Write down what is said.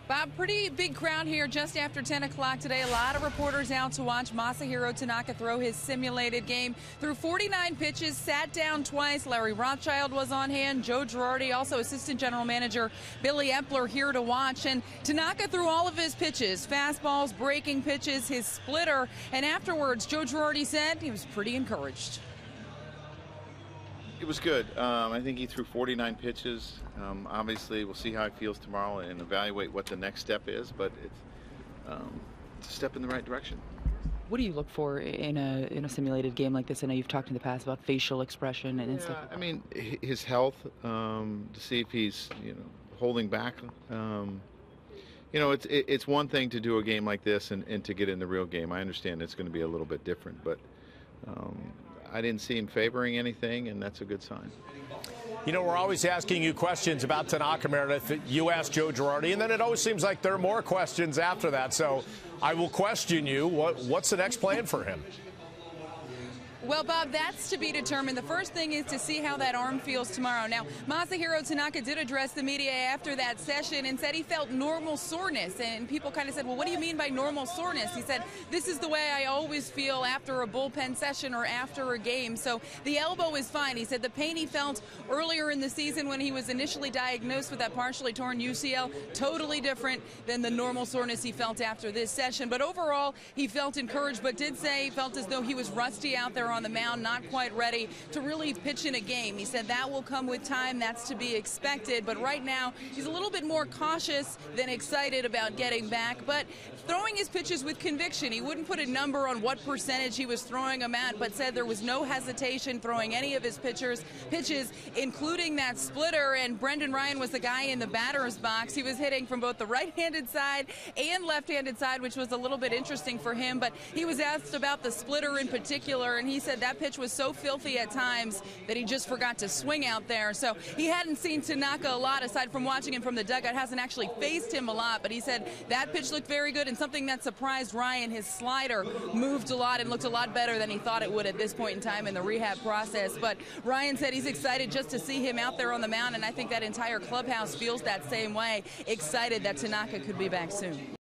Bob, pretty big crowd here just after 10 o'clock today. A lot of reporters out to watch Masahiro Tanaka throw his simulated game. Threw 49 pitches, sat down twice. Larry Rothschild was on hand. Joe Girardi, also assistant general manager Billy Epler here to watch. And Tanaka threw all of his pitches, fastballs, breaking pitches, his splitter. And afterwards, Joe Girardi said he was pretty encouraged. It was good. I think he threw 49 pitches. Obviously, we'll see how he feels tomorrow and evaluate what the next step is, but it's a step in the right direction. What do you look for in a simulated game like this? I know you've talked in the past about facial expression and stuff. I mean, his health, to see if he's holding back. It's one thing to do a game like this and to get in the real game. I understand it's going to be a little bit different, but I didn't see him favoring anything, and that's a good sign. You know, we're always asking you questions about Tanaka, Meredith. You asked Joe Girardi, and then it always seems like there are more questions after that. So I will question you. What's the next plan for him? Well, Bob, that's to be determined. The first thing is to see how that arm feels tomorrow. Now, Masahiro Tanaka did address the media after that session and said he felt normal soreness. And people kind of said, well, what do you mean by normal soreness? He said, this is the way I always feel after a bullpen session or after a game. So the elbow is fine. He said the pain he felt earlier in the season when he was initially diagnosed with that partially torn UCL, totally different than the normal soreness he felt after this session. But overall, he felt encouraged, but did say he felt as though he was rusty out there on the mound, not quite ready to really pitch in a game. He said that will come with time. That's to be expected. But right now, he's a little bit more cautious than excited about getting back, but throwing his pitches with conviction. He wouldn't put a number on what percentage he was throwing them at, but said there was no hesitation throwing any of his pitches, including that splitter. And Brendan Ryan was the guy in the batter's box. He was hitting from both the right-handed side and left-handed side, which was a little bit interesting for him. But he was asked about the splitter in particular, and he said that pitch was so filthy at times that he just forgot to swing out there. So he hadn't seen Tanaka a lot aside from watching him from the dugout. Hasn't actually faced him a lot, but he said that pitch looked very good, and something that surprised Ryan, his slider moved a lot and looked a lot better than he thought it would at this point in time in the rehab process. But Ryan said he's excited just to see him out there on the mound, and I think that entire clubhouse feels that same way, excited that Tanaka could be back soon.